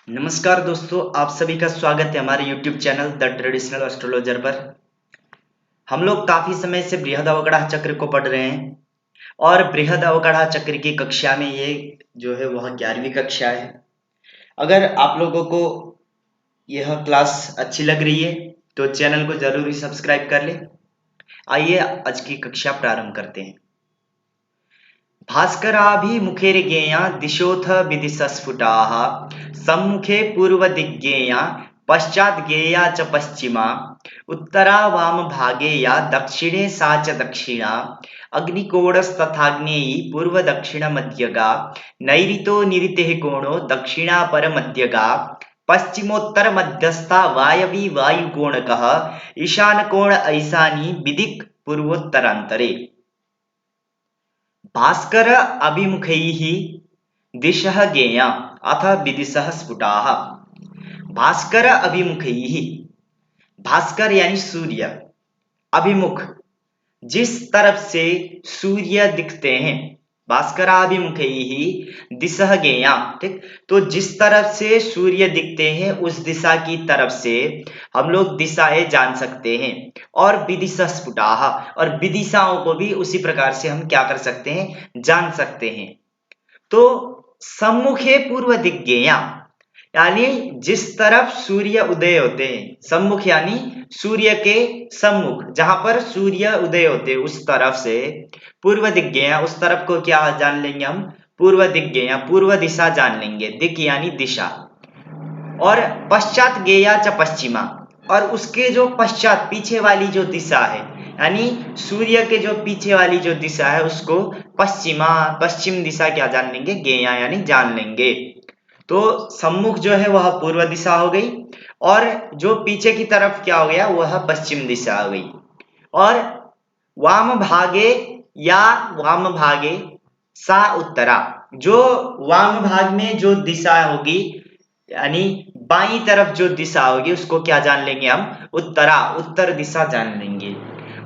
नमस्कार दोस्तों, आप सभी का स्वागत है हमारे YouTube channel the traditional astrologer पर। हम लोग काफी समय से बृहद अवकड़ा चक्र को पढ़ रहे हैं और बृहद अवकड़ा चक्र की कक्षा में ये जो है वह 11वीं कक्षा है। अगर आप लोगों को यह क्लास अच्छी लग रही है तो चैनल को जरूर ही सब्सक्राइब कर ले। आइए आज की कक्षा प्रारंभ करते हैं। भास्कराभिमुखेर्ज्ञेया दिशोऽथ विदिशस्फुटाः सम्मुखे पूर्वदिग्ज्ञेया पश्चाद्ज्ञेया च पश्चिमा उत्तरा वामभागे या दक्षिणे सा च दक्षिणा अग्निकोणस्तथाग्नेयी पूर्वदक्षिणमध्यगा नैऋतो निरृतेः कोणो दक्षिणापरमध्यगा पश्चिमोत्तरमध्यस्था वायवी वायुकोणकः ईशानकोण ऐशानी विदिक् पूर्वोत्तरान्तरे। भास्कर अभिमुखैः दिशः ज्ञेया अथ विदिशः स्फुटाः। भास्कर अभिमुखैः, भास्कर यानी सूर्य, अभिमुख जिस तरफ से सूर्य दिखते हैं, भास्कराभिमुखैः दिशः ज्ञेया, ठीक। तो जिस तरफ से सूर्य दिखते हैं उस दिशा की तरफ से हम लोग दिशाएं जान सकते हैं। और विदिशः स्फुटाः, और विदिशाओं को भी उसी प्रकार से हम क्या कर सकते हैं, जान सकते हैं। तो सम्मुखे पूर्व दिग्ज्ञेया यानी जिस तरफ सूर्य उदय होते हैं, सम्मुख यानी सूर्य के सम्मुख, जहां पर सूर्य उदय होते हैं उस तरफ से पूर्व दिग्ज्ञेया, उस तरफ को क्या जान लेंगे हम, पूर्व दिग्ज्ञेया, पूर्व दिशा जान लेंगे, दिक् यानी दिशा। और पश्चात ज्ञेया च पश्चिमा, और उसके जो पश्चात पीछे वाली जो दिशा है, यानी सूर्य के जो पीछे वाली जो दिशा है उसको पश्चिमा, पश्चिम दिशा क्या जान लेंगे, ज्ञेया यानी जान लेंगे। तो सम्मुख जो है वह पूर्व दिशा हो गई और जो पीछे की तरफ क्या हो गया, वह पश्चिम दिशा हो गई। और वाम भागे या वाम भागे सा उत्तरा, जो वाम भाग में जो दिशा होगी यानी बाईं तरफ जो दिशा होगी उसको क्या जान लेंगे हम, उत्तरा, उत्तर दिशा जान लेंगे।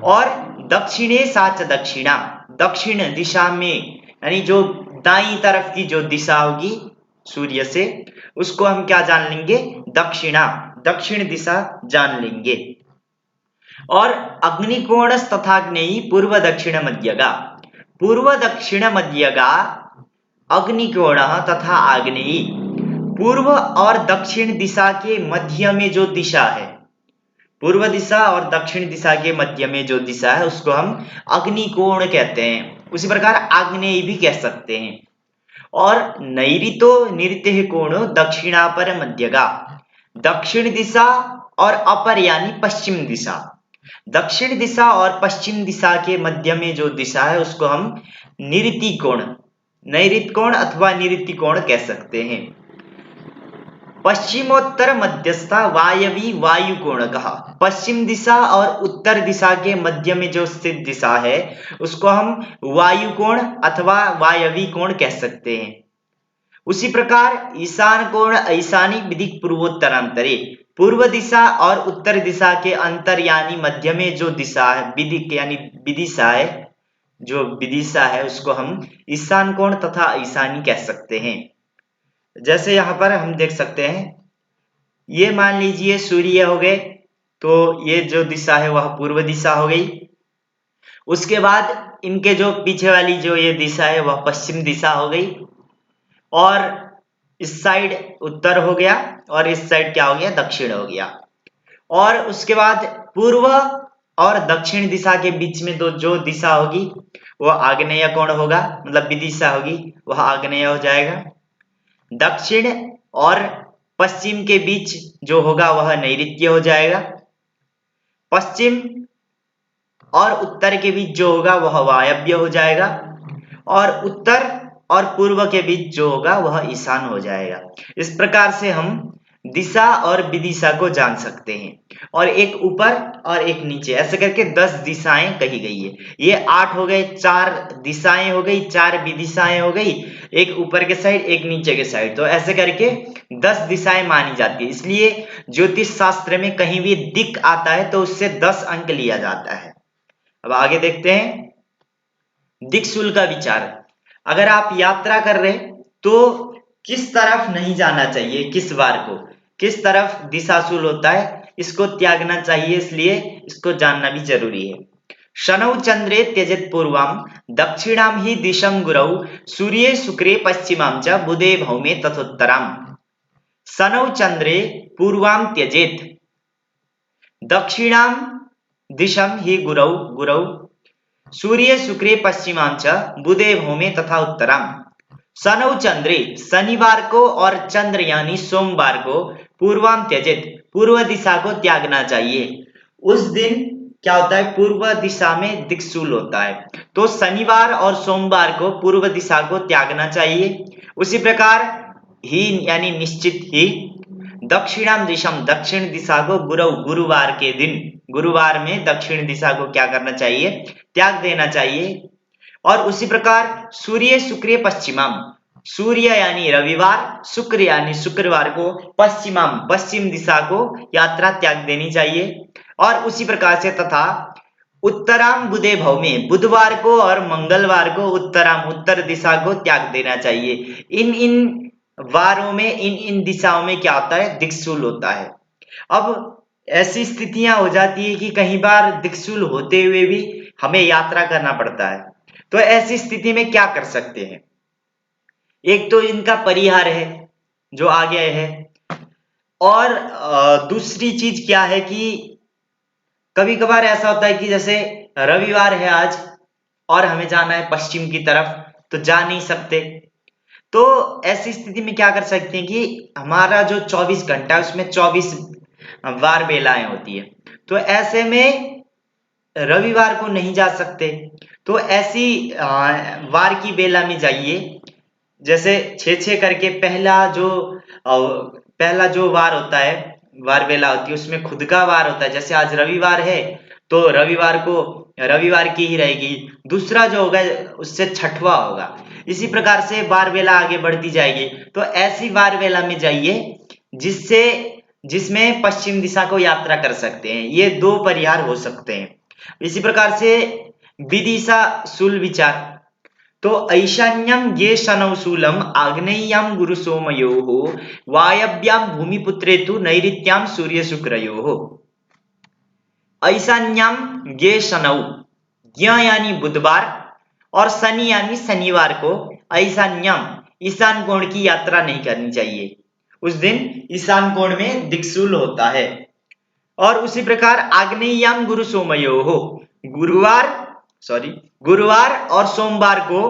और दक्षिणे सा च दक्षिणा, दक्षिण दिशा में यानी जो दाईं तरफ की जो दिशा होगी सूर्य से, उसको हम क्या जान लेंगे, दक्षिणा, दक्षिण दिशा जान लेंगे। और अग्निकोण तथाग्नेयी पूर्व दक्षिण मध्यगा, पूर्व दक्षिण मध्यगा अग्निकोण तथा आग्नेयी, पूर्व और दक्षिण दिशा के मध्य में जो दिशा है, पूर्व दिशा और दक्षिण दिशा के मध्य में जो दिशा है उसको हम अग्निकोण कहते हैं। उसी प्रकार आग्नेयी भी कह सकते हैं। और नैऋतो निरृतेः कोणो दक्षिणापर मध्यगा, दक्षिण दिशा और अपर यानी पश्चिम दिशा, दक्षिण दिशा और पश्चिम दिशा के मध्य में जो दिशा है उसको हम निरृति कोण, नैऋत कोण अथवा निरृति कोण कह सकते हैं। पश्चिमोत्तर मध्यस्था वायवी वायु कोण कहा, पश्चिम दिशा और उत्तर दिशा के मध्य में जो स्थित दिशा है उसको हम वायु कोण अथवा वायवी कोण कह सकते हैं। उसी प्रकार ईशान कोण ऐशानी विदिक् पूर्वोत्तरांतरे, पूर्व दिशा और उत्तर दिशा के अंतर यानी मध्य में जो दिशा है, विदिक् यानी विदिशा है, जो विदिशा है उसको हम ईशान कोण तथा ईशानी कह सकते हैं। जैसे यहाँ पर हम देख सकते हैं, ये मान लीजिए सूर्य हो गए, तो ये जो दिशा है वह पूर्व दिशा हो गई। उसके बाद इनके जो पीछे वाली जो ये दिशा है वह पश्चिम दिशा हो गई, और इस साइड उत्तर हो गया और इस साइड क्या हो गया, दक्षिण हो गया। और उसके बाद पूर्व और दक्षिण दिशा के बीच में जो दिशा होगी वह आग्नेय कोण होगा, मतलब विदिशा होगी, वह आग्नेय हो जाएगा। दक्षिण और पश्चिम के बीच जो होगा वह नैऋत्य हो जाएगा। पश्चिम और उत्तर के बीच जो होगा वह वायव्य हो जाएगा, और उत्तर और पूर्व के बीच जो होगा वह ईशान हो जाएगा। इस प्रकार से हम दिशा और विदिशा को जान सकते हैं। और एक ऊपर और एक नीचे, ऐसे करके 10 दिशाएं कही गई है। ये 8 हो गए, 4 दिशाएं हो गई, 4 विदिशाएं हो गई, एक ऊपर के साइड एक नीचे के साइड, तो ऐसे करके 10 दिशाएं मानी जाती है। इसलिए ज्योतिष शास्त्र में कहीं भी दिक् आता है तो उससे 10 अंक लिया जाता है। अब आगे देखते हैं दिक्सूल का विचार। अगर आप यात्रा कर रहे तो किस तरफ नहीं जाना चाहिए, किस वार को, किस तरफ दिशाशूल होता है, इसको त्यागना चाहिए, इसलिए इसको जानना भी जरूरी है। शनौ चंद्रे त्यजेत पूर्वम दक्षिणाम ही दिशम गुरौ सूर्ये शुक्रे पश्चिमाम च बुधे भौमे तथोत्तराम। शनौ चंद्रे पूर्वाम त्यजेत दक्षिणाम दिशम ही गुरौ गुरौ सूर्य शुक्रे पश्चिमाम च बुधे भौमे तथा उत्तराम। शनौ चंद्रे शनिवार को और चंद्र यानी सोमवार को पूर्वाम त्यजेत पूर्व दिशा को त्यागना चाहिए। उस दिन क्या होता है, पूर्व दिशा में दिक्सूल होता है, तो शनिवार और सोमवार को पूर्व दिशा को त्यागना चाहिए। उसी प्रकार ही यानी निश्चित ही दक्षिणाम दिशम दक्षिण दिशा को गुरु गुरुवार के दिन, गुरुवार में दक्षिण दिशा को क्या करना चाहिए, त्याग देना चाहिए। और उसी प्रकार सूर्य शुक्र पश्चिमाम, सूर्य यानी रविवार, शुक्र यानी शुक्रवार को पश्चिमाम पश्चिम दिशा को यात्रा त्याग देनी चाहिए। और उसी प्रकार से तथा उत्तराम बुधे भौमे बुधवार को और मंगलवार को उत्तराम उत्तर दिशा को त्याग देना चाहिए। इन इन वारों में, इन इन दिशाओं में क्या होता है, दिक्सूल होता है। अब ऐसी स्थितियां हो जाती है कि कई बार दिक्सूल होते हुए भी हमें यात्रा करना पड़ता है, तो ऐसी स्थिति में क्या कर सकते हैं। एक तो इनका परिहार है जो आगे है, और दूसरी चीज क्या है कि कभी कभार ऐसा होता है कि जैसे रविवार है आज और हमें जाना है पश्चिम की तरफ, तो जा नहीं सकते, तो ऐसी स्थिति में क्या कर सकते हैं कि हमारा जो 24 घंटा है उसमें 24 वार बेलाएं होती है, तो ऐसे में रविवार को नहीं जा सकते, तो ऐसी वार की बेला में जाइए। जैसे 6-6 करके पहला जो वार होता है, वार बेला होती है, उसमें खुद का वार होता है। जैसे आज रविवार है तो रविवार को रविवार की ही रहेगी, दूसरा जो होगा उससे छठवा होगा। इसी प्रकार से वार बेला आगे बढ़ती जाएगी, तो ऐसी वार बेला में जाइए जिसमें पश्चिम दिशा को यात्रा कर सकते हैं। ये दो परिहार हो सकते हैं। इसी प्रकार से विदिशा शूल विचार, तो ऐशान्यम ये शनौ शूलम आग्नेय्याम गुरु सोमयोः वायव्याम भूमिपुत्रे तु नैऋत्याम सूर्य शुक्रयोः। ऐशान्यम ये शनौ, ज्ञ यानी बुधवार और शनि यानी शनिवार को ऐशान्यम ईशान कोण की यात्रा नहीं करनी चाहिए। उस दिन ईशान कोण में दिक्सूल होता है। और उसी प्रकार आग्नेय्याम गुरु सोमयोः, गुरुवार और सोमवार को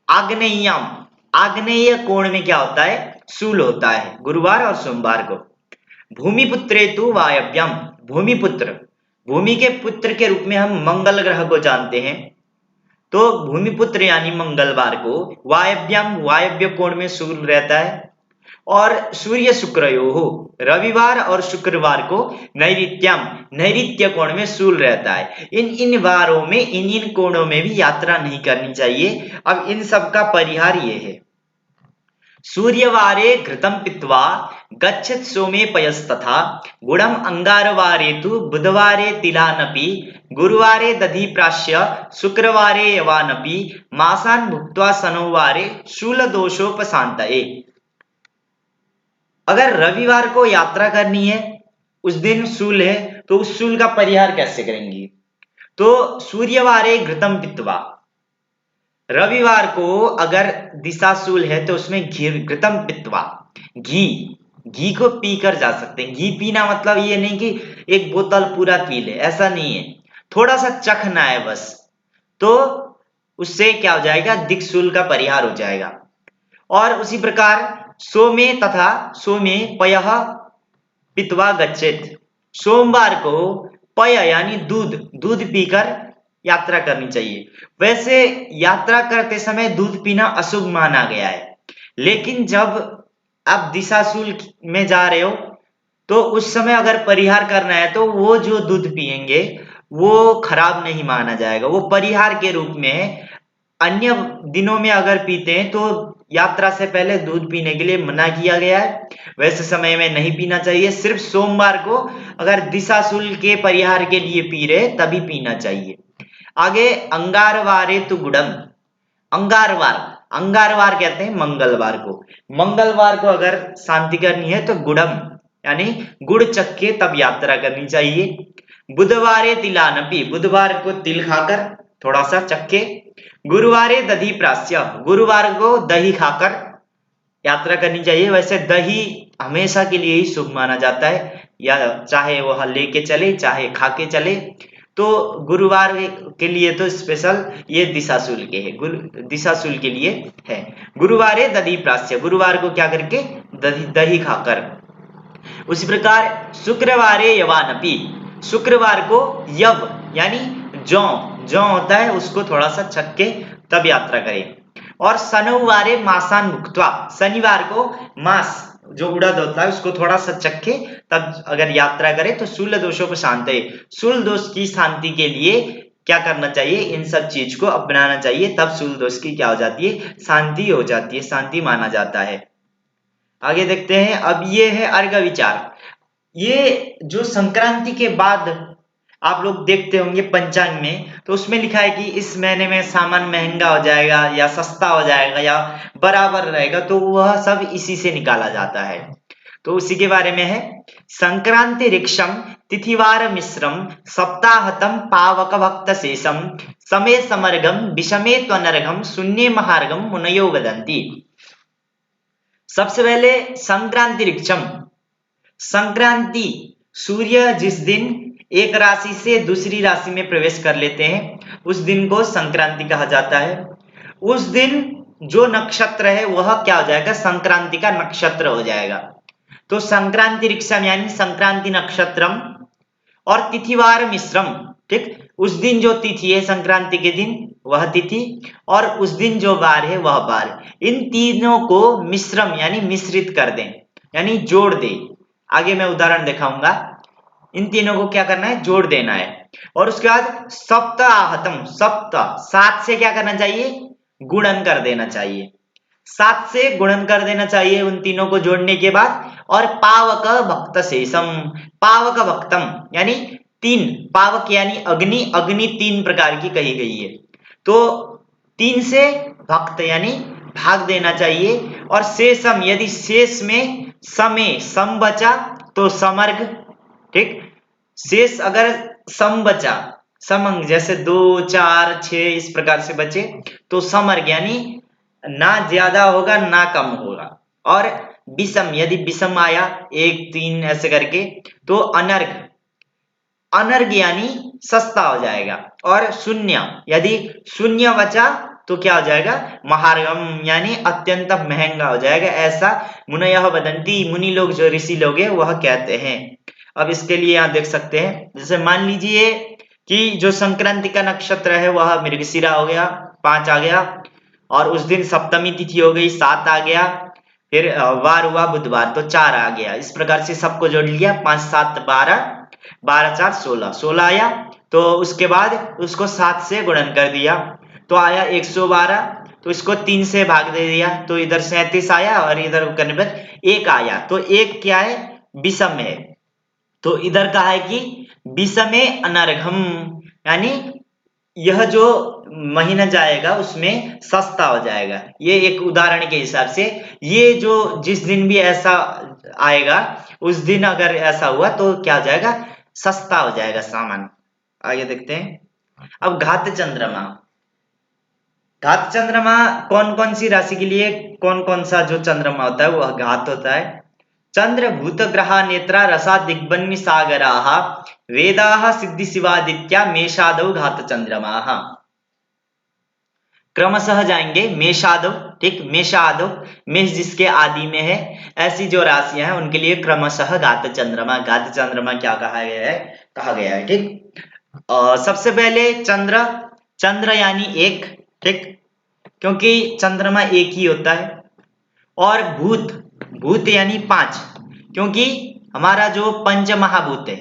आग्नेय्याम, आग्नेय कोण में क्या होता है, शूल होता है गुरुवार और सोमवार को। भूमिपुत्रे तु वायव्यम, भूमिपुत्र, भूमि के पुत्र के रूप में हम मंगल ग्रह को जानते हैं, तो भूमिपुत्र यानी मंगलवार को वायव्यम वायव्य कोण में शूल रहता है। और सूर्य शुक्रयोः, रविवार और शुक्रवार को नैऋत्याम नैऋत्य कोण में शूल रहता है। इन इन वारों में, इन इन कोणों में भी यात्रा नहीं करनी चाहिए। अब इन सब का परिहार ये है। सूर्यवारे घृतं पीत्वा गच्छेत् सोमे पयस्तथा गुणम अंगारवारे तु बुधवारे तिलानपि गुरुवारे दधि प्राश्य शुक्रवारे यवानपि मासान् भुक्त्वा शनौवारे शूलदोषोपशान्तये। अगर रविवार को यात्रा करनी है, उस दिन शूल है, तो उस शूल का परिहार कैसे करेंगे। तो सूर्यवारे घृतं पीत्वा, रविवार को अगर दिशा शूल है तो उसमें घृतं पीत्वा, घी को पीकर जा सकते हैं। घी पीना मतलब ये नहीं कि एक बोतल पूरा पी ले, ऐसा नहीं है, थोड़ा सा चखना है बस, तो उससे क्या हो जाएगा, दिक्सूल का परिहार हो जाएगा। और उसी प्रकार सोमे तथा सोमे पयः पीत्वा गच्छेत्, सोमवार को पय यानी दूध पीकर यात्रा करनी चाहिए। वैसे यात्रा करते समय दूध पीना अशुभ माना गया है, लेकिन जब आप दिशाशूल में जा रहे हो तो उस समय अगर परिहार करना है तो वो जो दूध पिएंगे वो खराब नहीं माना जाएगा, वो परिहार के रूप में है। अन्य दिनों में अगर पीते हैं तो यात्रा से पहले दूध पीने के लिए मना किया गया है, वैसे समय में नहीं पीना चाहिए। सिर्फ सोमवार को अगर दिशाशूल के परिहार के लिए पी रहे तभी पीना चाहिए। आगे अंगारवारे तु गुड़म, अंगारवार, अंगारवार कहते हैं मंगलवार को। मंगलवार को अगर शांति करनी है तो गुड़म यानी गुड़ चक्के तब यात्रा करनी चाहिए। बुधवारे तिलानपी, बुधवार को तिल खाकर थोड़ा सा चक्के। गुरुवारे दधी प्रास्य, गुरुवार को दही खाकर यात्रा करनी चाहिए। वैसे दही हमेशा के लिए ही शुभ माना जाता है, या चाहे वह लेके चले चाहे खा के चले। तो गुरुवार के लिए तो स्पेशल ये दिशाशूल के है, दिशाशूल के लिए है। गुरुवारे दधी प्रास्य, गुरुवार को क्या करके दही खाकर। उसी प्रकार शुक्रवारे यवानपी, शुक्रवार को यव यानी जौ, जौ होता है उसको थोड़ा सा छक्के तब यात्रा करें। और शनिवारे मासान भुक्त्वा, शनिवार को मांस जो उड़द होता है उसको थोड़ा सा चखे तब अगर यात्रा करे तो शूल दोषों को शांति, शूल दोष की शांति के लिए क्या करना चाहिए, इन सब चीज को अपनाना चाहिए, तब शूल दोष की क्या हो जाती है, शांति हो जाती है, शांति माना जाता है। आगे देखते हैं। अब ये है अर्घ विचार। ये जो संक्रांति के बाद आप लोग देखते होंगे पंचांग में, तो उसमें लिखा है कि इस महीने में सामान महंगा हो जाएगा या सस्ता हो जाएगा या बराबर रहेगा, तो वह सब इसी से निकाला जाता है। तो उसी के बारे में है। संक्रांति रिक्षम तिथिवार मिश्रम सप्ताहतम पावक भक्त शेषम समे समर्गम विषमे त्वनर्घम शून्य महार्गम मुनयो वदंती। सबसे पहले संक्रांति रिक्षम, संक्रांति सूर्य जिस दिन एक राशि से दूसरी राशि में प्रवेश कर लेते हैं उस दिन को संक्रांति कहा जाता है। उस दिन जो नक्षत्र है वह क्या हो जाएगा, संक्रांति का नक्षत्र हो जाएगा। तो संक्रांति रिक्षम यानी संक्रांति नक्षत्रम और तिथिवार मिश्रम, ठीक, उस दिन जो तिथि है संक्रांति के दिन वह तिथि और उस दिन जो वार है वह वार, इन तीनों को मिश्रम यानी मिश्रित कर दें यानी जोड़ दे। आगे मैं उदाहरण दिखाऊंगा। इन तीनों को क्या करना है, जोड़ देना है। और उसके बाद सप्ताहतम, सप्त 7 से क्या करना चाहिए, गुणन कर देना चाहिए, 7 से गुणन कर देना चाहिए उन तीनों को जोड़ने के बाद। और पावक भक्त शेषम, पावक भक्तम यानी 3, पावक यानी अग्नि, अग्नि 3 प्रकार की कही गई है, तो 3 से भक्त यानी भाग देना चाहिए। और शेषम, यदि शेष में समय सम बचा तो समर्ग, ठीक, शेष अगर सम बचा, समंग जैसे 2, 4, 6 इस प्रकार से बचे तो समर्ग यानी ना ज्यादा होगा ना कम होगा। और विषम, यदि विषम आया 1, 3 ऐसे करके तो अनर्घ, अनर्घ यानी सस्ता हो जाएगा। और शून्य, यदि शून्य बचा तो क्या हो जाएगा, महार्गम यानी अत्यंत महंगा हो जाएगा। ऐसा मुनयः वदंती, मुनि लोग जो ऋषि लोग हैं वह कहते हैं। अब इसके लिए यहाँ देख सकते हैं, जैसे मान लीजिए कि जो संक्रांति का नक्षत्र है वह मृगशिरा हो गया, 5 आ गया, और उस दिन सप्तमी तिथि हो गई, 7 आ गया, फिर वार हुआ बुधवार तो 4 आ गया। इस प्रकार से सबको जोड़ लिया, 5, 7, 12, 12, 4, 16, 16 आया। तो उसके बाद उसको 7 से गुणन कर दिया तो आया 112, तो इसको 3 से भाग दे दिया तो इधर 37 आया और इधर करने पर 1 आया। तो 1 क्या है, विषम है, तो इधर कहा है कि विषमे अनर्घम यानी यह जो महीना जाएगा उसमें सस्ता हो जाएगा। ये एक उदाहरण के हिसाब से, ये जो जिस दिन भी ऐसा आएगा उस दिन अगर ऐसा हुआ तो क्या हो जाएगा, सस्ता हो जाएगा सामान। आगे देखते हैं। अब घात चंद्रमा, घात चंद्रमा कौन कौन सी राशि के लिए कौन कौन सा जो चंद्रमा होता है वह घात होता है। चंद्र भूत ग्रहा नेत्रा रसा दिग्बन्नि सागराः वेदाः सिद्धि शिवादित्या मेषादौ घात चंद्रमाः। क्रमशः जाएंगे मेषादौ, ठीक, मेषादौ, मेष जिसके आदि में है, ऐसी जो राशियां हैं उनके लिए क्रमशः घात चंद्रमा, घात चंद्रमा क्या कहा गया है, ठीक। सबसे पहले चंद्र, चंद्र यानी एक, ठीक, क्योंकि चंद्रमा एक ही होता है। और भूत, भूत यानी 5, क्योंकि हमारा जो पंच महाभूत है।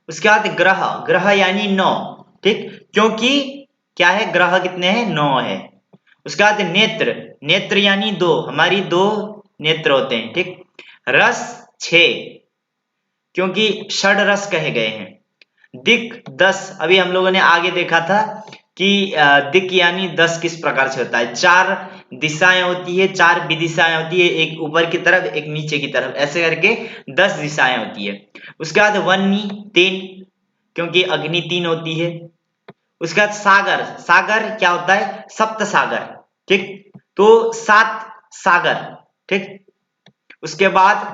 उसके बाद ग्रह, ग्रह यानी 9, ठीक, क्योंकि क्या है, ग्रह कितने हैं, 9 है। उसके बाद नेत्र, नेत्र यानी 2, हमारी 2 नेत्र होते हैं, ठीक। रस 6, क्योंकि षड रस कहे गए हैं। दिक 10, अभी हम लोगों ने आगे देखा था कि दिक यानी 10 किस प्रकार से होता है। 4 दिशाएं होती है, 4 विदिशाएं होती है, एक ऊपर की तरफ एक नीचे की तरफ, ऐसे करके 10 दिशाएं होती है। उसके बाद वन्नी 3, क्योंकि अग्नि 3 होती है। उसके बाद सागर, सागर क्या होता है, सप्त सागर, ठीक, तो 7 सागर, ठीक। उसके बाद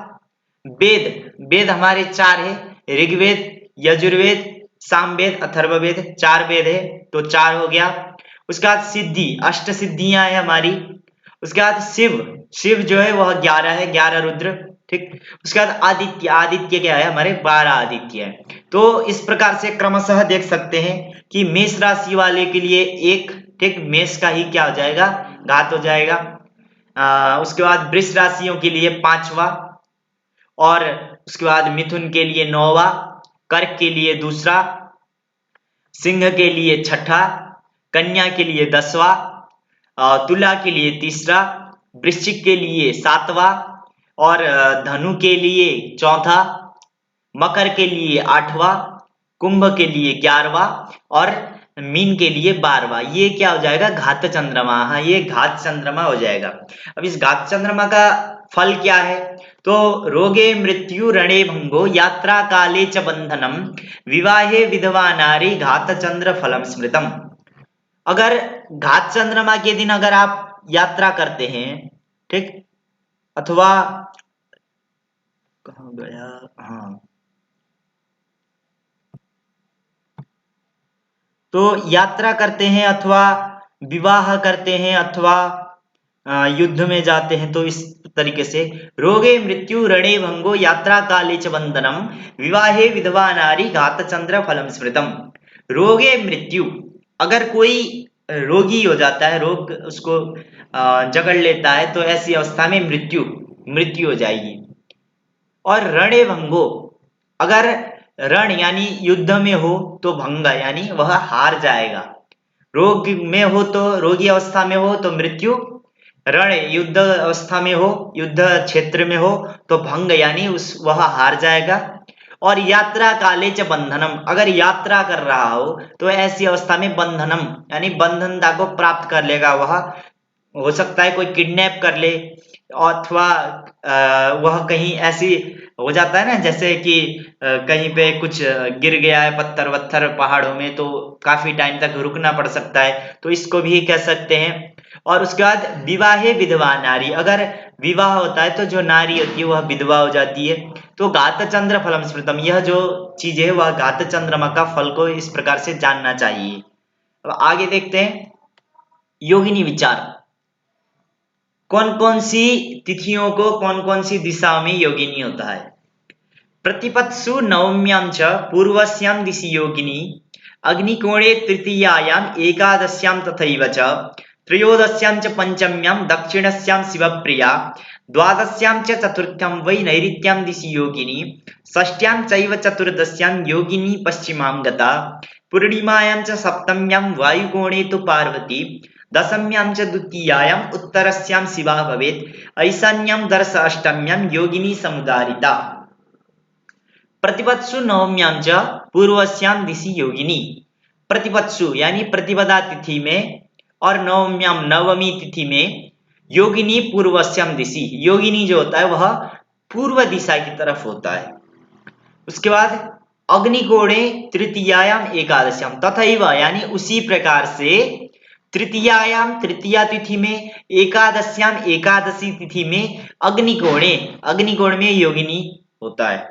वेद, वेद हमारे 4 है, ऋग्वेद, यजुर्वेद, सामवेद, अथर्ववेद, 4 वेद है, तो 4 हो गया। उसके बाद सिद्धि, अष्ट सिद्धियां है हमारी। उसके बाद शिव, शिव जो है वह 11 है, 11 रुद्र, ठीक। उसके बाद आदित्य, आदित्य क्या है, हमारे 12 आदित्य है। तो इस प्रकार से क्रमशः देख सकते हैं कि मेष राशि वाले के लिए 1, ठीक, मेष का ही क्या हो जाएगा, घात हो जाएगा। उसके बाद वृष राशियों के लिए 5वां, और उसके बाद मिथुन के लिए 9वां, कर्क के लिए 2रा, सिंह के लिए 6ठा, कन्या के लिए 10वां, तुला के लिए 3रा, वृश्चिक के लिए 7वां, और धनु के लिए 4था, मकर के लिए 8वां, कुंभ के लिए 11वां, और मीन के लिए 12वां। ये क्या हो जाएगा, घात चंद्रमा। हाँ, ये घात चंद्रमा हो जाएगा। अब इस घात चंद्रमा का फल क्या है, तो रोगे मृत्यु रणे भंगो यात्रा काले च बंधनम विवाहे विधवा नारी घात चंद्र फलम स्मृतम। अगर घात चंद्रमा के दिन अगर आप यात्रा करते हैं, ठीक, अथवा कहाँ गया, हाँ, तो यात्रा करते हैं अथवा विवाह करते हैं अथवा युद्ध में जाते हैं, तो इस तरीके से रोगे मृत्यु रणे भंगो यात्रा काले च बंधनम विवाहे विधवा नारी घात चंद्र फलम स्मृतम। रोगे मृत्यु, अगर कोई रोगी हो जाता है, रोग उसको जकड़ लेता है, तो ऐसी अवस्था में मृत्यु, मृत्यु हो जाएगी। और रणे भंगो, अगर रण यानी युद्ध में हो तो भंग यानी वह हार जाएगा। रोग में हो तो, रोगी अवस्था में हो तो मृत्यु, रण युद्ध अवस्था में हो, युद्ध क्षेत्र में हो तो भंग यानी उस वह हार जाएगा। और यात्रा काले च बंधनम, अगर यात्रा कर रहा हो तो ऐसी अवस्था में बंधनम यानी बंधनता को प्राप्त कर लेगा वह। हो सकता है कोई किडनैप कर ले, अथवा वह कहीं ऐसी हो जाता है ना, जैसे कि कहीं पे कुछ गिर गया है, पत्थर वत्थर पहाड़ों में, तो काफी टाइम तक रुकना पड़ सकता है, तो इसको भी कह सकते हैं। और उसके बाद विवाहे विधवा नारी, अगर विवाह होता है तो जो नारी होती है वह विधवा हो जाती है। तो घात चंद्र फलम स्मृतम, यह जो चीज है वह घात चंद्रमा का फल को इस प्रकार से जानना चाहिए। अब आगे देखते हैं योगिनी विचार। कौन कौन सी तिथियों को कौन कौन सी दिशा में योगिनी होता है। प्रतिपत्सु नवम्यां च पूर्वस्यां दिशि योगिनी, अग्निकोणे तृतीयायां एकादश्यां तथैव च, त्रयोदश्यां च पंचम्यां दक्षिणस्यां शिवप्रिया, द्वादश्यां च चतुर्थ्यां वै नैऋत्यां दिशि योगिनी, षष्ठ्यां चैव चतुर्दश्यां योगिनी पश्चिमां गता, पूर्णिमायां च सप्तम्यां वायुकोणे तु पार्वती, दशम्यां च द्वितीयायां उत्तरस्यां शिवा भवेत्, ऐशान्यां दर्श अष्टम्यां योगिनी समुदारिता। प्रतिपत्सु नवम्यां च पूर्वस्यां दिशि योगिनी, प्रतिपत्सु यानी प्रतिपदा तिथि में और नवम्यां नवमी तिथि में, योगिनी पूर्वस्यां दिशि, योगिनी जो होता है वह पूर्व दिशा की तरफ होता है। उसके बाद अग्निकोणे तृतीयायां एकादश्यां तथैव यानी उसी प्रकार से तृतीयायां तृतीया तिथि में, एकादश्यां एकादशी तिथि में, अग्निकोणे अग्निकोण में योगिनी होता है।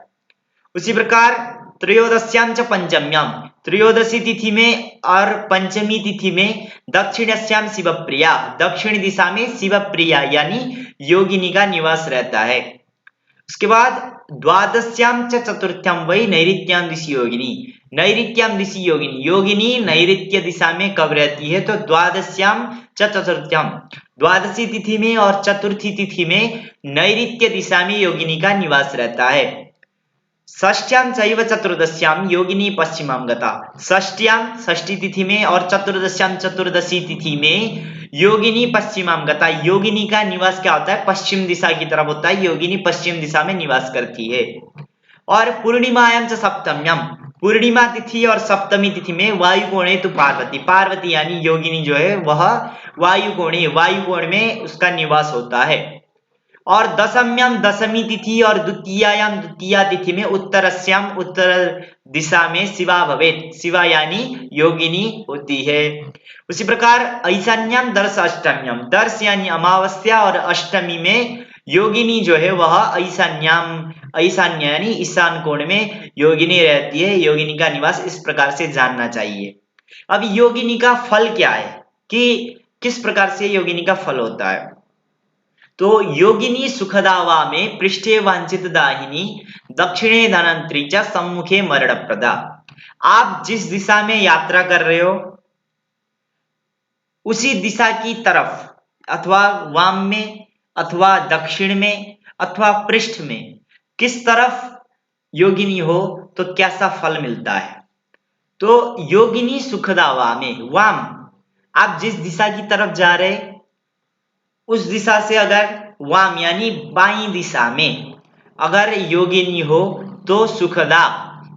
उसी प्रकार त्रयोदश्यां च पंचम्यां, त्रयोदशी तिथि में और पंचमी तिथि में, दक्षिणस्यां शिवप्रिया, दक्षिण दिशा में शिवप्रिया यानी योगिनी का निवास रहता है। उसके बाद द्वादश्यां च चतुर्थ्यां वै नैऋत्यां दिशि योगिनी, नैऋत्यां दिशि योगिनी, योगिनी नैऋत्य दिशा में कब रहती है, तो द्वादश्यां च चतुर्थ्यां, द्वादशी तिथि में और चतुर्थी तिथि में नैऋत्य दिशा में योगिनी का निवास रहता है। षष्ठ्यां चैव चतुर्दश्यां योगिनी पश्चिमां गता, षष्ठ्यां षष्ठी तिथि में और चतुर्दश्यां चतुर्दशी तिथि में योगिनी पश्चिमां गता, योगिनी का निवास क्या होता है, पश्चिम दिशा की तरफ होता है, योगिनी पश्चिम दिशा में निवास करती है। और पूर्णिमायां च सप्तम्यां, पूर्णिमा तिथि और सप्तमी तिथि में वायु कोणे तो पार्वती, पार्वती यानी योगिनी जो है वह वायु कोण में उसका निवास होता है। और दशम्याम दशमी तिथि और द्वितीयायाम द्वितीया तिथि में उत्तरस्याम उत्तर दिशा में शिवा भवेत, शिवा यानी योगिनी होती है। उसी प्रकार ऐशान्याम दर्श अष्टम्याम, दर्श यानी अमावस्या और अष्टमी में योगिनी जो है वह ईशान्य यानी ईशान कोण में योगिनी रहती है। योगिनी का निवास इस प्रकार से जानना चाहिए। अब योगिनी का फल क्या है कि किस प्रकार से योगिनी का फल होता है। तो योगिनी सुखदावा में पृष्ठे वांछित दाहिनी दक्षिणे धनंतरी च सम्मुखे मरणप्रदा। आप जिस दिशा में यात्रा कर रहे हो उसी दिशा की तरफ अथवा वाम में अथवा दक्षिण में अथवा पृष्ठ में किस तरफ योगिनी हो तो कैसा फल मिलता है। तो योगिनी सुखदावा में वाम, आप जिस दिशा की तरफ जा रहे उस दिशा से अगर वाम यानी बाईं दिशा में अगर योगिनी हो तो सुखदा,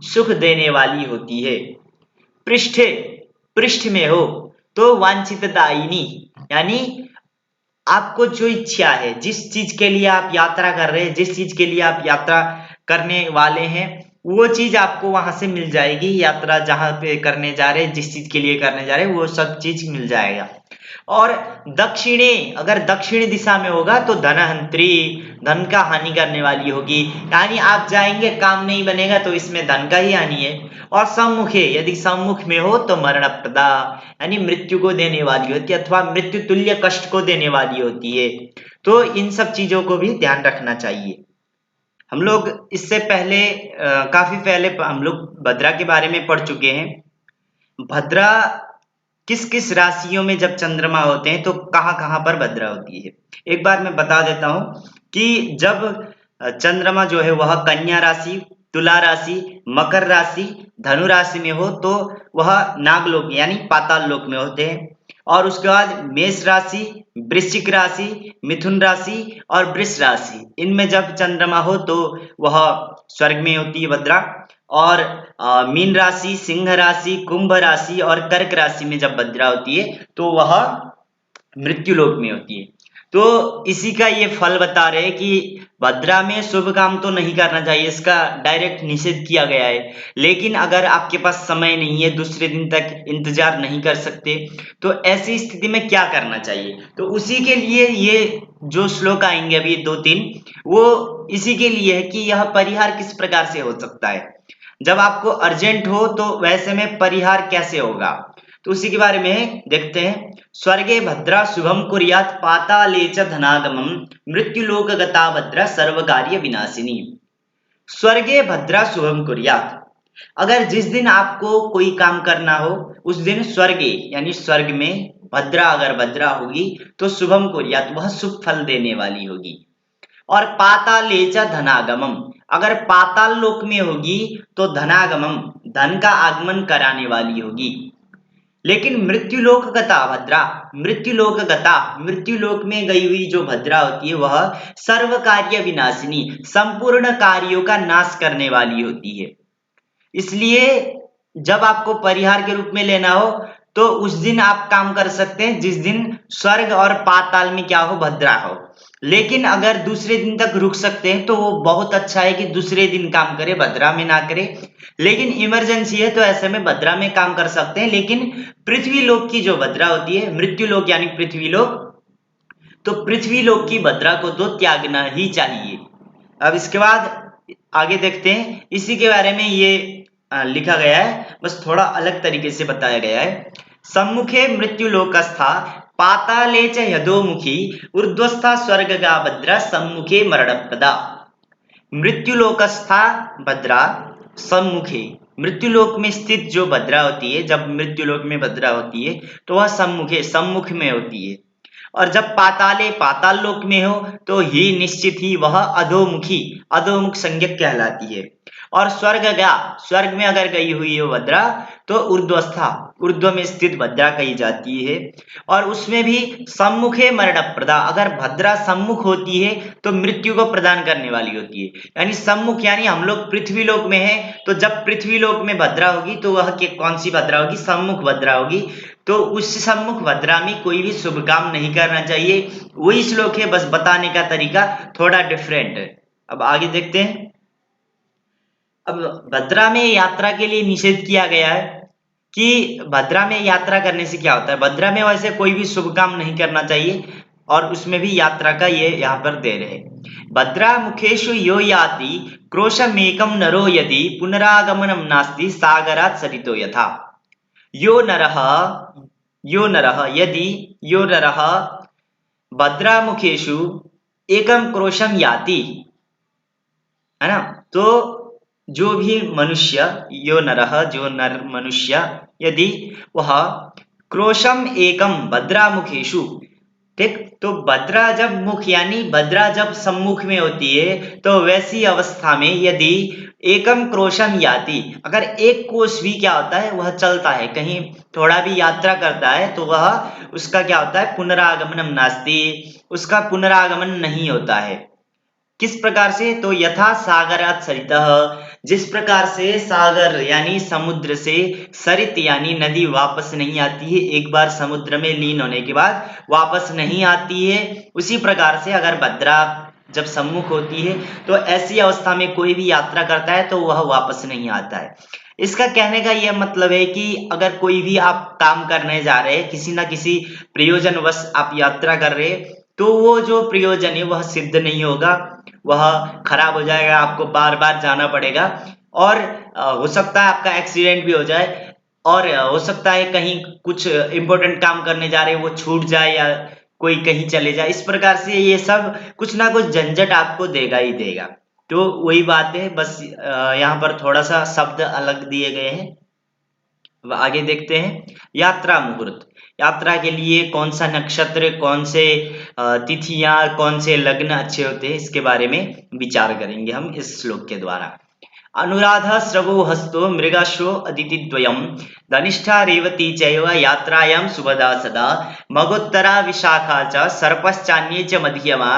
सुख देने वाली होती है। पृष्ठे, पृष्ठ में हो तो वांछित दायिनी यानी आपको जो इच्छा है, जिस चीज के लिए आप यात्रा कर रहे हैं, जिस चीज के लिए आप यात्रा करने वाले हैं वो चीज आपको वहां से मिल जाएगी। यात्रा जहां पे करने जा रहे हैं, जिस चीज के लिए करने जा रहे हैं वो सब चीज मिल जाएगा। और दक्षिणे, अगर दक्षिण दिशा में होगा तो धनहंत्री, धन का हानि करने वाली होगी, यानी आप जाएंगे काम नहीं बनेगा तो इसमें धन का ही हानि है। और सम्मुखे, यदि सम्मुख में हो तो मरणप्रदा यानी मृत्यु को देने वाली होती है अथवा मृत्यु तुल्य कष्ट को देने वाली होती है। तो इन सब चीजों को भी ध्यान रखना चाहिए। हम लोग इससे पहले काफी पहले हम लोग भद्रा के बारे में पढ़ चुके हैं। भद्रा किस किस राशियों में जब चंद्रमा होते हैं तो कहाँ कहाँ पर भद्रा होती है। एक बार मैं बता देता हूं कि जब चंद्रमा जो है वह कन्या राशि, तुला राशि, मकर राशि, धनु राशि में हो तो वह नागलोक यानी पाताल लोक में होते हैं। और उसके बाद मेष राशि, वृश्चिक राशि, मिथुन राशि और वृष राशि, इनमें जब चंद्रमा हो तो वह स्वर्ग में होती है भद्रा। और मीन राशि, सिंह राशि, कुंभ राशि और कर्क राशि में जब भद्रा होती है तो वह मृत्यु लोक में होती है। तो इसी का ये फल बता रहे हैं कि भद्रा में शुभ काम तो नहीं करना चाहिए, इसका डायरेक्ट निषेध किया गया है। लेकिन अगर आपके पास समय नहीं है, दूसरे दिन तक इंतजार नहीं कर सकते, तो ऐसी स्थिति में क्या करना चाहिए, तो उसी के लिए ये जो श्लोक आएंगे अभी 2-3 वो इसी के लिए है कि यह परिहार किस प्रकार से हो सकता है। जब आपको अर्जेंट हो तो वैसे में परिहार कैसे होगा, तो उसी के बारे में देखते हैं। स्वर्गे भद्रा शुभम कुर्यात् पाताले च धनागमम मृत्युलोक गता भद्रा सर्व कार्य विनाशिनी। स्वर्गे भद्रा शुभम कुर्यात्, अगर जिस दिन आपको कोई काम करना हो उस दिन स्वर्गे यानी स्वर्ग में भद्रा अगर भद्रा होगी तो शुभम कुर्यात्, वह शुभ फल देने वाली होगी। और पाताले च धनागमम, अगर पाताल लोक में होगी तो धनागमम, धन का आगमन कराने वाली होगी। लेकिन मृत्युलोक गता भद्रा, मृत्युलोक गता, मृत्युलोक में गई हुई जो भद्रा होती है वह सर्व कार्य विनाशिनी, संपूर्ण कार्यों का नाश करने वाली होती है। इसलिए जब आपको परिहार के रूप में लेना हो तो उस दिन आप काम कर सकते हैं जिस दिन स्वर्ग और पाताल में क्या हो, भद्रा हो। लेकिन अगर दूसरे दिन तक रुक सकते हैं तो वो बहुत अच्छा है कि दूसरे दिन काम करें, भद्रा में ना करें। लेकिन इमरजेंसी है तो ऐसे में भद्रा में काम कर सकते हैं। लेकिन पृथ्वी लोक की जो भद्रा होती है, मृत्यु लोक यानी पृथ्वी लोक, तो पृथ्वी लोक की भद्रा को तो त्यागना ही चाहिए। अब इसके बाद आगे देखते हैं, इसी के बारे में ये लिखा गया है, बस थोड़ा अलग तरीके से बताया गया है। सम्मुखे मृत्यु लोकस्था पाताले च यदोमुखी ऊर्ध्वस्था स्वर्गगा भद्रा सम्मुखे मरणप्रदा। मृत्यु लोकस्था भद्रा सम्मुखे, मृत्यु लोक में स्थित जो भद्रा होती है, जब मृत्यु लोक में भद्रा होती है तो वह सम्मुखे, सम्मुख में होती है। और जब पाताले, पाताल लोक में हो तो ही निश्चित ही वह अधोमुखी, अधोमुख संज्ञक कहलाती है। और स्वर्ग में अगर गई हुई है भद्रा तो ऊर्ध्वस्था, ऊर्ध्व में स्थित भद्रा कही जाती है। और उसमें भी सम्मुखे मरण प्रदा, अगर भद्रा सम्मुख होती है तो मृत्यु को प्रदान करने वाली होती है। यानी सम्मुख यानी हम लोग पृथ्वी लोक में है, तो जब पृथ्वी लोक में भद्रा होगी तो वह कौन सी भद्रा होगी? सम्मुख भद्रा होगी। तो उस सम्मुख भद्रा में कोई भी शुभ काम नहीं करना चाहिए। वही श्लोक है, बस बताने का तरीका थोड़ा डिफरेंट है। अब आगे देखते हैं। अब भद्रा में यात्रा के लिए निषेध किया गया है कि भद्रा में यात्रा करने से क्या होता है। भद्रा में वैसे कोई भी शुभ काम नहीं करना चाहिए, और उसमें भी यात्रा का ये यहाँ पर दे रहे। भद्रा मुखेशु यो याति क्रोशमेकम नरो यदि पुनरागमनम नास्ति सागरात् सरितो यथा। यो नरः यदि यो नरः भद्रा मुखेशु एकम क्रोशम याति, है ना। तो जो भी मनुष्य, यो नरः जो नर मनुष्य, यदि वह क्रोशम एकम भद्रा मुखेशु, ठीक, तो भद्रा जब मुख यानी भद्रा जब सम्मुख में होती है तो वैसी अवस्था में यदि एकम क्रोशम याति, अगर एक कोश भी क्या होता है वह चलता है, कहीं थोड़ा भी यात्रा करता है तो वह उसका क्या होता है? पुनरागमनम नास्ति, उसका पुनरागमन नहीं होता है। किस प्रकार से? तो यथा सागरात् सरितः, जिस प्रकार से सागर यानी समुद्र से सरित यानी नदी वापस नहीं आती है, एक बार समुद्र में लीन होने के बाद वापस नहीं आती है, उसी प्रकार से अगर भद्रा जब सम्मुख होती है तो ऐसी अवस्था में कोई भी यात्रा करता है तो वह वापस नहीं आता है। इसका कहने का यह मतलब है कि अगर कोई भी आप काम करने जा रहे हैं, किसी ना किसी प्रयोजनवश आप यात्रा कर रहे हैं, तो वो जो प्रयोजन है वह सिद्ध नहीं होगा, वह खराब हो जाएगा, आपको बार बार जाना पड़ेगा, और हो सकता है आपका एक्सीडेंट भी हो जाए, और हो सकता है कहीं कुछ इंपॉर्टेंट काम करने जा रहे हैं वो छूट जाए, या कोई कहीं चले जाए। इस प्रकार से ये सब कुछ ना कुछ झंझट आपको देगा ही देगा। तो वही बात है, बस यहाँ पर थोड़ा सा शब्द अलग दिए गए हैं। अब आगे देखते हैं। यात्रा मुहूर्त, यात्रा के लिए कौन सा नक्षत्र, कौन से तिथियां, कौन से लग्न अच्छे होते हैं, इसके बारे में विचार करेंगे हम इस श्लोक के द्वारा। अनुराधा श्रवो हस्तो मृगाश्रो अदितिद्वयम् धनिष्ठा रेवती चैव यात्रायां शुभदा सदा मगोत्तरा विशाखा च सर्पश्चान्ये च मध्यमा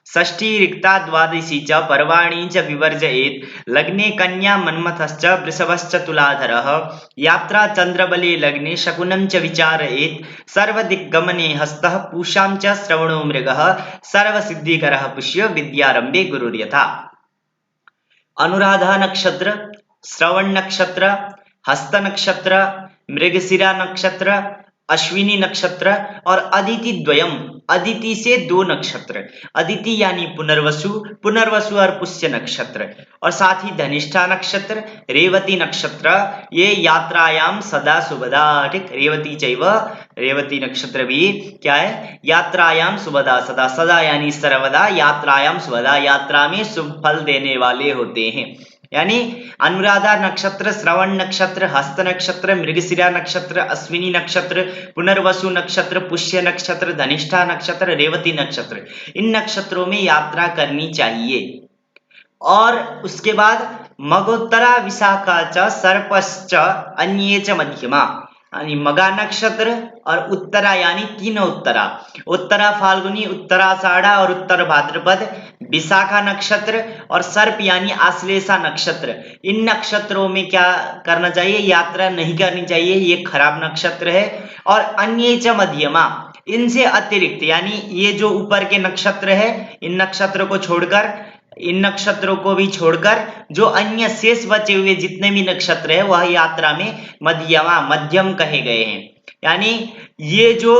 षष्ठी रिक्ता द्वादशी च पर्वाणि च विवर्जयेत् लग्ने कन्या मन्मथश्च वृषभश्च तुलाधरः यात्रा चन्द्रबले लग्ने शकुनं च विचारयेत् सर्वदिग्गमने हस्तः पूषां च श्रवणो मृगः सर्वसिद्धिकरः पुष्यो विद्यारंभे गुरुर्यथा। अनुराधा नक्षत्र, श्रवण नक्षत्र, हस्त नक्षत्र, मृगशिरा नक्षत्र, अश्विनी नक्षत्र और अदिति द्वयम, अदिति से दो नक्षत्र, अदिति यानी पुनर्वसु, पुनर्वसु और पुष्य नक्षत्र, और साथ ही धनिष्ठा नक्षत्र, रेवती नक्षत्र, ये यात्रायाम सदा शुभदा, ठीक, रेवती चैव, रेवती नक्षत्र भी क्या है? यात्रायाम शुभदा सदा, सदा यानी सर्वदा, यात्रायाम शुभदा, यात्रा में शुभ फल देने वाले होते हैं। यानी अनुराधा नक्षत्र, श्रवण नक्षत्र, हस्त नक्षत्र, मृगशिरा नक्षत्र, अश्विनी नक्षत्र, पुनर्वसु नक्षत्र, पुष्य नक्षत्र, धनिष्ठा नक्षत्र, रेवती नक्षत्र, इन नक्षत्रों में यात्रा करनी चाहिए। और उसके बाद मगोत्तरा विशाखा च सर्पश्च अन्ये च मध्यमा, यानी मगा नक्षत्र और उत्तरा यानी तीनों उत्तरा, उत्तरा फाल्गुनी, उत्तराषाढ़ा और उत्तर भाद्रपद, विशाखा नक्षत्र और सर्प यानी आश्लेषा नक्षत्र, इन नक्षत्रों में क्या करना चाहिए? यात्रा नहीं करनी चाहिए, ये खराब नक्षत्र है। और अन्य च मध्यमा, इनसे अतिरिक्त यानी ये जो ऊपर के नक्षत्र है, इन नक्षत्रों को छोड़कर, इन नक्षत्रों को भी छोड़कर जो अन्य शेष बचे हुए जितने भी नक्षत्र है वह यात्रा में मध्यमा, मध्यम कहे गए हैं। यानी ये जो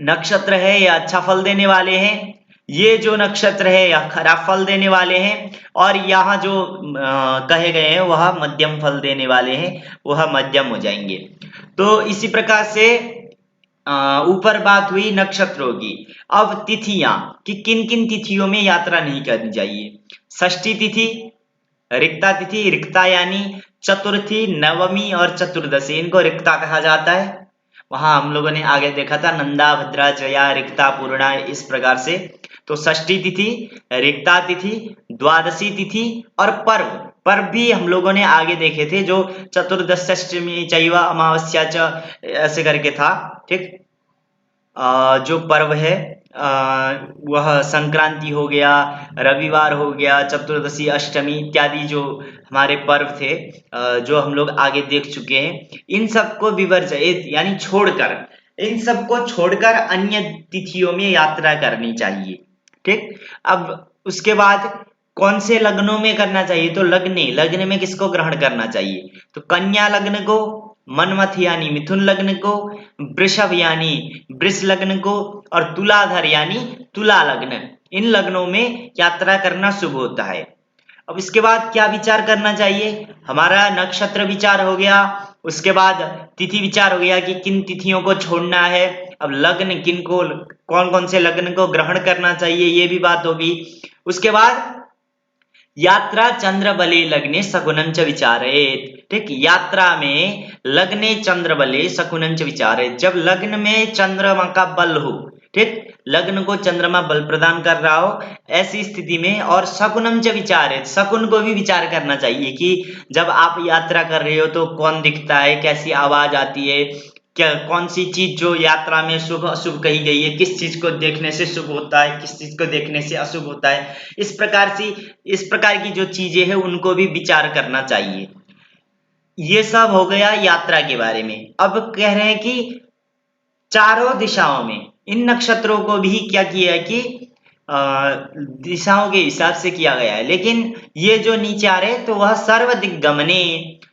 नक्षत्र है ये अच्छा फल देने वाले हैं, ये जो नक्षत्र है यह खराब फल देने वाले हैं, और यहाँ जो कहे गए हैं वह मध्यम फल देने वाले हैं, वह मध्यम हो जाएंगे। तो इसी प्रकार से ऊपर बात हुई नक्षत्रों की। अब तिथियां कि किन किन तिथियों में यात्रा नहीं करनी चाहिए। षष्ठी तिथि, रिक्ता तिथि, रिक्ता यानी चतुर्थी, नवमी और चतुर्दशी, इनको रिक्ता कहा जाता है। वहां हम लोगों ने आगे देखा था नंदा, भद्रा, जया, रिक्ता, पूर्णा, इस प्रकार से। तो षष्ठी तिथि, रिक्ता तिथि, द्वादशी तिथि और पर्व, पर्व भी हम लोगों ने आगे देखे थे, जो चतुर्दशाष्टमी चैव अमावस्या च ऐसे करके था। ठीक, जो पर्व है वह संक्रांति हो गया, रविवार हो गया, चतुर्दशी, अष्टमी इत्यादि जो हमारे पर्व थे, जो हम लोग आगे देख चुके हैं। इन सबको विवर्जित यानी छोड़कर, इन सबको छोड़कर अन्य तिथियों में यात्रा करनी चाहिए। ठीक, अब उसके बाद कौन से लग्नों में करना चाहिए? तो लग्न में किसको ग्रहण करना चाहिए? तो कन्या लग्न को, मनमथ यानी मिथुन लग्न को, वृषभ यानी वृष लग्न को, और तुलाधर यानी तुला लग्न, इन लग्नों में यात्रा करना शुभ होता है। अब इसके बाद क्या विचार करना चाहिए? हमारा नक्षत्र विचार हो गया, उसके बाद तिथि विचार हो गया कि किन तिथियों को छोड़ना है। अब लग्न किनको, कौन कौन से लग्न को ग्रहण करना चाहिए, ये भी बात होगी। उसके बाद यात्रा चंद्र बले लग्ने शकुनंच विचारेत। ठीक, यात्रा में लग्ने चंद्र बले शकुनंच विचारेत, जब लग्न में चंद्रमा का बल हो, ठीक, लग्न को चंद्रमा बल प्रदान कर रहा हो, ऐसी स्थिति में, और शकुनंच विचारेत, शकुन को भी विचार करना चाहिए कि जब आप यात्रा कर रहे हो तो कौन दिखता है, कैसी आवाज आती है, क्या कौन सी चीज जो यात्रा में शुभ अशुभ कही गई है, किस चीज को देखने से शुभ होता है, किस चीज को देखने से अशुभ होता है, इस प्रकार की जो चीजें हैं उनको भी विचार करना चाहिए। ये सब हो गया यात्रा के बारे में। अब कह रहे हैं कि चारों दिशाओं में इन नक्षत्रों को भी क्या किया है कि दिशाओं के हिसाब से किया गया है, लेकिन ये जो नीचे आ रहे तो वह सर्व दिग्गमने,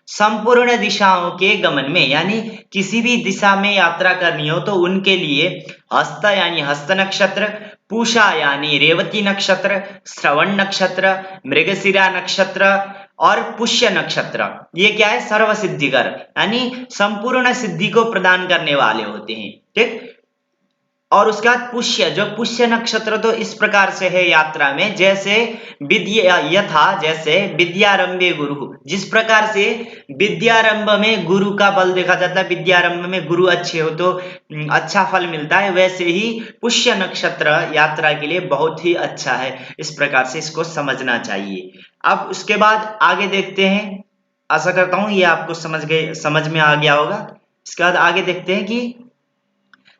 संपूर्ण दिशाओं के गमन में, यानी किसी भी दिशा में यात्रा करनी हो तो उनके लिए हस्त यानी हस्त नक्षत्र, पूषा यानी रेवती नक्षत्र, श्रवण नक्षत्र, मृगशिरा नक्षत्र और पुष्य नक्षत्र, ये क्या है? सर्व सिद्धिकर, यानी संपूर्ण सिद्धि को प्रदान करने वाले होते हैं। ठीक, और उसके बाद पुष्य, जो पुष्य नक्षत्र तो इस प्रकार से है यात्रा में, जैसे विद्या यथा, जैसे विद्यारंभे गुरु, जिस प्रकार से विद्यारंभ में गुरु का बल देखा जाता है, विद्यारंभ में गुरु अच्छे हो तो अच्छा फल मिलता है, वैसे ही पुष्य नक्षत्र यात्रा के लिए बहुत ही अच्छा है। इस प्रकार से इसको समझना चाहिए। अब उसके बाद आगे देखते हैं, आशा करता हूं ये आपको समझ में आ गया होगा। इसके बाद आगे देखते हैं कि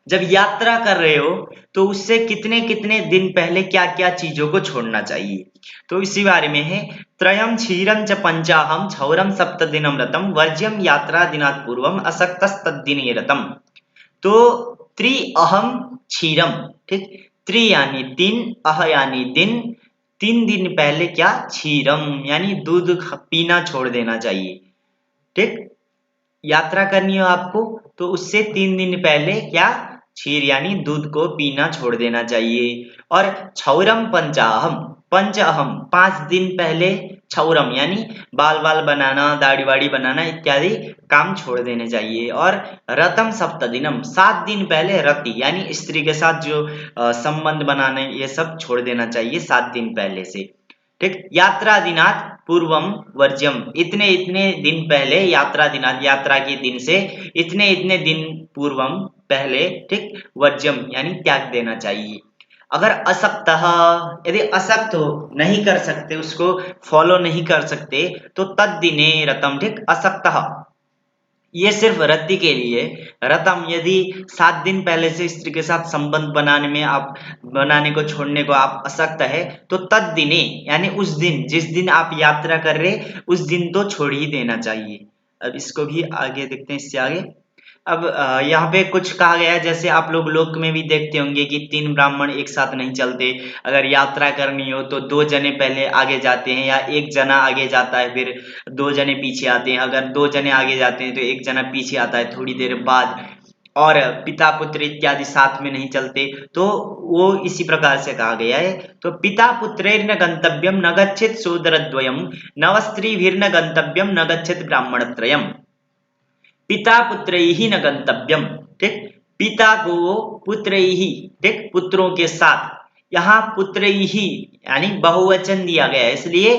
जब यात्रा कर रहे हो तो उससे कितने कितने दिन पहले क्या क्या चीजों को छोड़ना चाहिए, तो इसी बारे में है। त्रयम क्षीरम च पंचाहम क्षौरम सप्त दिनम रतम वर्ज्यम यात्रा दिनात् पूर्वम असक्तस्तद्दिने रतम। तो त्रि अहम क्षीरम, ठीक, त्रि यानी तीन, अह यानी दिन, 3 दिन पहले क्या? क्षीरम यानी दूध पीना छोड़ देना चाहिए। ठीक, यात्रा करनी हो आपको तो उससे 3 दिन पहले क्या? क्षीर यानी दूध को पीना छोड़ देना चाहिए। और क्षौरम पंचाहम, पंच अहम 5 दिन पहले क्षौरम यानी बाल बाल बनाना, दाढ़ी वाड़ी बनाना इत्यादि काम छोड़ देने चाहिए। और रतम सप्तदिनम, 7 दिन पहले रति यानी स्त्री के साथ जो संबंध बनाने, ये सब छोड़ देना चाहिए 7 दिन पहले से। ठीक, यात्रा दिनात् पूर्वम वर्ज्यम, इतने इतने दिन पहले, यात्रा दिनात् यात्रा के दिन से इतने इतने दिन पूर्वम पहले, ठीक, वर्ज्यम यानी त्याग देना चाहिए। अगर असक्त, यदि असक्त हो, नहीं कर सकते, उसको फॉलो नहीं कर सकते, तो तद्दिने रतम, ठीक, असक्त, ये सिर्फ रति के लिए। रतम, यदि 7 दिन पहले से स्त्री के साथ संबंध बनाने को छोड़ने को आप असक्त है, तो तद्दिने यानी उस दिन, जिस दिन आप यात्रा कर रहे उस दिन तो छोड़ ही देना चाहिए। अब इसको भी आगे देखते हैं, इससे आगे। अब यहाँ पे कुछ कहा गया है, जैसे आप लोग लोक में भी देखते होंगे कि 3 ब्राह्मण एक साथ नहीं चलते। अगर यात्रा करनी हो तो 2 जने पहले आगे जाते हैं, या 1 जना आगे जाता है, फिर 2 जने पीछे आते हैं। अगर 2 जने आगे जाते हैं तो 1 जना पीछे आता है थोड़ी देर बाद। और पिता पुत्र इत्यादि साथ में नहीं चलते, तो वो इसी प्रकार से कहा गया है। तो पिता पुत्रेर्न गंतव्यम न गच्छेत् शूद्रद्वयम्, नवस्त्रीभिर्न गंतव्यम न गच्छेत् ब्राह्मणत्रयम्। पिता पुत्र ही न गंतव्यम, ठीक, पिता को पुत्र ही, ठीक, पुत्रों के साथ। यहाँ पुत्र ही यानी बहुवचन दिया गया है, इसलिए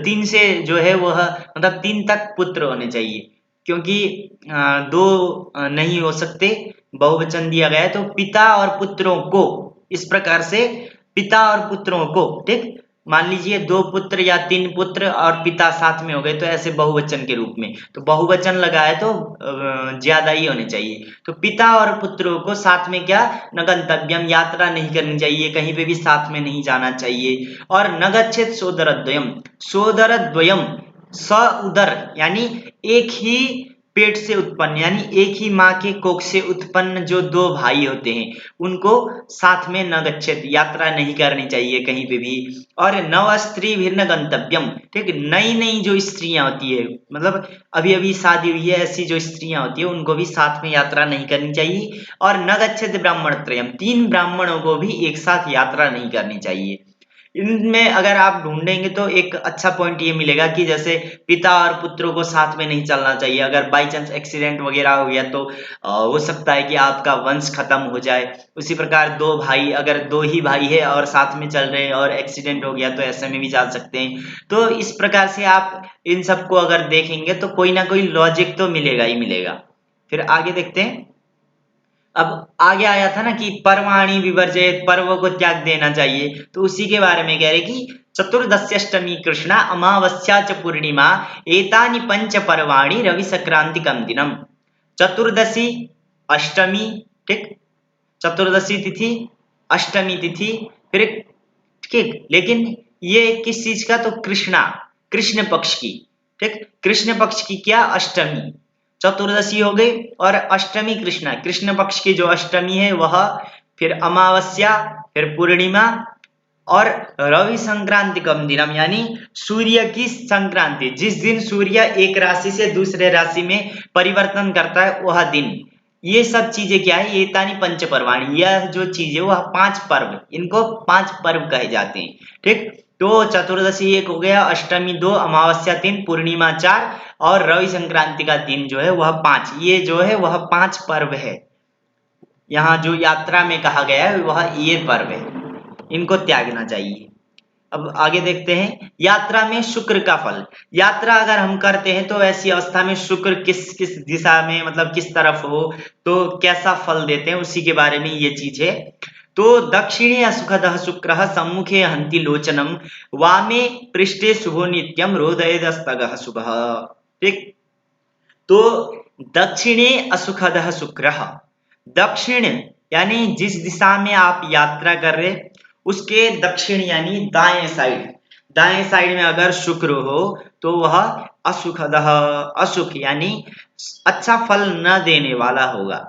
3 से जो है वह मतलब 3 तक पुत्र होने चाहिए, क्योंकि 2 नहीं हो सकते, बहुवचन दिया गया है। तो पिता और पुत्रों को, इस प्रकार से पिता और पुत्रों को, ठीक, मान लीजिए 2 पुत्र या 3 पुत्र और पिता साथ में हो गए, तो ऐसे बहुवचन के रूप में, तो बहुवचन लगाए तो ज्यादा ही होने चाहिए। तो पिता और पुत्रों को साथ में क्या, न गंतव्यम, यात्रा नहीं करनी चाहिए, कहीं पे भी साथ में नहीं जाना चाहिए। और न गच्छेत सोदरद्वयम, सोदरद्वयम, स उदर यानी एक ही पेट से उत्पन्न, यानी एक ही माँ के कोख से उत्पन्न जो दो भाई होते हैं, उनको साथ में न गच्छेत, यात्रा नहीं करनी चाहिए कहीं पे भी। और नव स्त्री भिन्न गंतव्यम, ठीक, नई नई जो स्त्रियां होती है, मतलब अभी अभी शादी हुई है, ऐसी जो स्त्रियां होती है उनको भी साथ में यात्रा नहीं करनी चाहिए। और न गच्छेत ब्राह्मण त्रयम, 3 ब्राह्मणों को भी एक साथ यात्रा नहीं करनी चाहिए। इनमें अगर आप ढूंढेंगे तो एक अच्छा पॉइंट ये मिलेगा कि जैसे पिता और पुत्रों को साथ में नहीं चलना चाहिए, अगर बाई चांस एक्सीडेंट वगैरह हो गया तो हो सकता है कि आपका वंश खत्म हो जाए। उसी प्रकार दो भाई, अगर दो ही भाई है और साथ में चल रहे हैं और एक्सीडेंट हो गया तो ऐसे में भी जा सकते हैं। तो इस प्रकार से आप इन सबको अगर देखेंगे तो कोई ना कोई लॉजिक तो मिलेगा ही मिलेगा। फिर आगे देखते हैं। अब आगे आया था ना कि पर्वाणि विवर्जित, पर्व को त्याग देना चाहिए, तो उसी के बारे में कह रहे कि चतुर्दश्यष्टमी कृष्णा अमावस्या च पूर्णिमा एतानि पंच पर्वाणि रवि संक्रांतिकम दिनम। चतुर्दशी, अष्टमी, ठीक, चतुर्दशी तिथि, अष्टमी तिथि, फिर, ठीक, लेकिन ये किस चीज का, तो कृष्णा, कृष्ण पक्ष की, ठीक, कृष्ण पक्ष की क्या, अष्टमी, चतुर्दशी हो गई, और अष्टमी कृष्णा, कृष्ण पक्ष की जो अष्टमी है वह, फिर अमावस्या, फिर पूर्णिमा, और रवि संक्रांति कम दिनम, यानी सूर्य की संक्रांति, जिस दिन सूर्य एक राशि से दूसरे राशि में परिवर्तन करता है वह दिन। ये सब चीजें क्या है, ये तानी पंच पर्वाणी, यह जो चीज है वह 5 पर्व, इनको 5 पर्व कहे जाते हैं, ठीक। तो चतुर्दशी एक हो गया, अष्टमी 2, अमावस्या 3, पूर्णिमा 4, और रवि संक्रांति का दिन जो है वह 5, ये जो है वह 5 पर्व है। यहाँ जो यात्रा में कहा गया है वह ये पर्व है, इनको त्यागना चाहिए। अब आगे देखते हैं, यात्रा में शुक्र का फल। यात्रा अगर हम करते हैं तो ऐसी अवस्था में शुक्र किस किस दिशा में, मतलब किस तरफ हो तो कैसा फल देते हैं, उसी के बारे में ये चीज है। तो दक्षिणे असुखदः शुक्रः सम्मुखे हन्ति लोचनम, वामे पृष्ठे शुभो नित्यम रोदयदस्तगः शुभः, ठीक। तो दक्षिणे असुखदः शुक्रः, दक्षिण यानी जिस दिशा में आप यात्रा कर रहे, उसके दक्षिण यानी दाएं साइड, दाएं साइड में अगर शुक्र हो तो वह असुखदः, असुख यानी अच्छा फल न देने वाला होगा,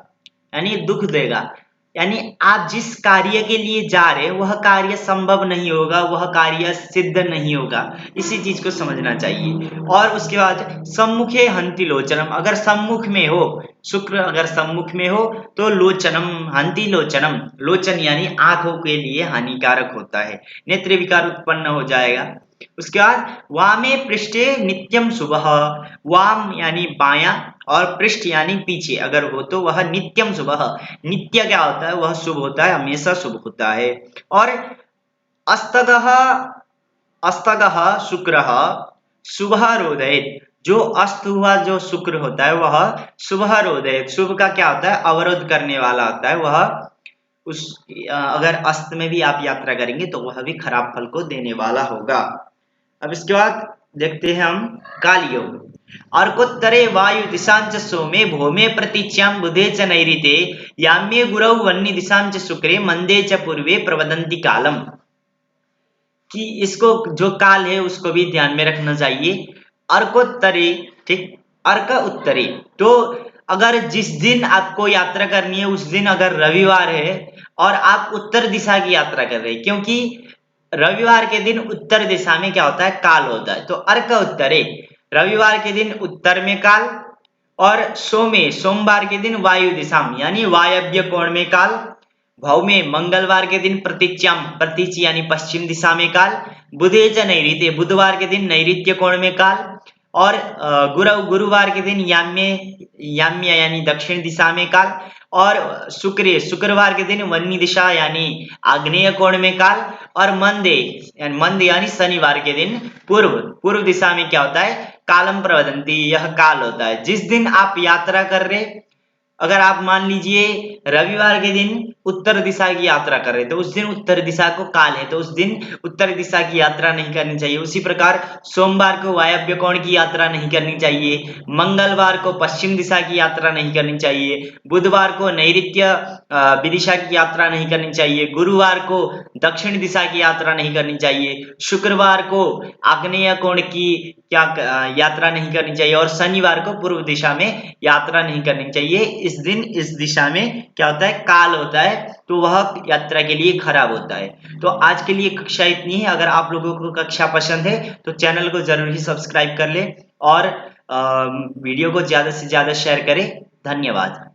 यानी दुख देगा, यानी आप जिस कार्य के लिए जा रहे हैं वह कार्य संभव नहीं होगा, वह कार्य सिद्ध नहीं होगा, इसी चीज को समझना चाहिए। और उसके बाद सम्मुखे हंति लोचनम, अगर सम्मुख में हो, शुक्र अगर सम्मुख में हो तो लोचनम, हंति लोचनम, लोचन यानी आंखों के लिए हानिकारक होता है, नेत्र विकार उत्पन्न हो जाएगा। उसके बाद वामे पृष्ठे नित्यम शुभः, वाम यानी बायां, और पृष्ठ यानी पीछे अगर हो तो वह नित्यम शुभः, नित्य क्या होता है, वह शुभ होता है, हमेशा शुभ होता है। और अस्तगः, अस्तगः शुक्रः शुभः रोदयेत्, जो अस्त हुआ जो शुक्र होता है वह शुभः रोदयेत्, शुभ का क्या होता है, अवरोध करने वाला होता है वह, उस अगर अस्त में भी आप यात्रा करेंगे तो वह भी खराब फल को देने वाला होगा। अब इसके बाद देखते हैं हम काल योग। अर्कोत्तरे वायु दिशांच सोमे भौमे प्रतीच्यां बुधे च नैऋते याम्ये गुरौ वह्नि दिशांच शुक्रे मंदे च पूर्वे प्रवदन्ति कालम, कि इसको जो काल है उसको भी ध्यान में रखना चाहिए। अर्कोत्तरे, ठीक, अर्क उत्तरे, तो अगर जिस दिन आपको यात्रा करनी है उस दिन अगर रविवार है और आप उत्तर दिशा की यात्रा कर रहे हैं, क्योंकि रविवार के दिन उत्तर दिशा में क्या होता है, काल होता है, तो अर्क उत्तरे, रविवार के दिन उत्तर में काल, और सोमे, सोमवार के दिन वायु दिशा में यानी वायव्य कोण में काल, भव में मंगलवार के दिन प्रतीच्याम, प्रतीची यानी पश्चिम दिशा में काल, बुधे च नैऋत्य, बुधवार के दिन नैऋत्य कोण में काल, और गुरु, गुरुवार के दिन याम्य, याम्य यानी दक्षिण दिशा में काल, और शुक्र, शुक्रवार के दिन वन्नी दिशा यानी आग्नेय कोण में काल, और मंदे, मंद यानी शनिवार के दिन पूर्व, पूर्व दिशा में क्या होता है, कालम प्रवदंती, यह काल होता है। जिस दिन आप यात्रा कर रहे, अगर आप मान लीजिए रविवार के दिन उत्तर दिशा की यात्रा कर रहे थे, उस दिन उत्तर दिशा को काल है, तो उस दिन उत्तर दिशा की यात्रा नहीं करनी चाहिए। उसी प्रकार सोमवार को वायव्य कोण की यात्रा नहीं करनी चाहिए, मंगलवार को पश्चिम दिशा की यात्रा नहीं करनी चाहिए, बुधवार को नैऋत्य विदिशा की यात्रा नहीं करनी चाहिए, गुरुवार को दक्षिण दिशा की यात्रा नहीं करनी चाहिए, शुक्रवार को आग्नेय कोण की यात्रा नहीं करनी चाहिए और शनिवार को पूर्व दिशा में यात्रा नहीं करनी चाहिए। इस दिन इस दिशा में क्या होता है, काल होता है, तो वह यात्रा के लिए खराब होता है। तो आज के लिए कक्षा इतनी है। अगर आप लोगों को कक्षा पसंद है तो चैनल को जरूर ही सब्सक्राइब कर ले और वीडियो को ज्यादा से ज्यादा शेयर करें। धन्यवाद।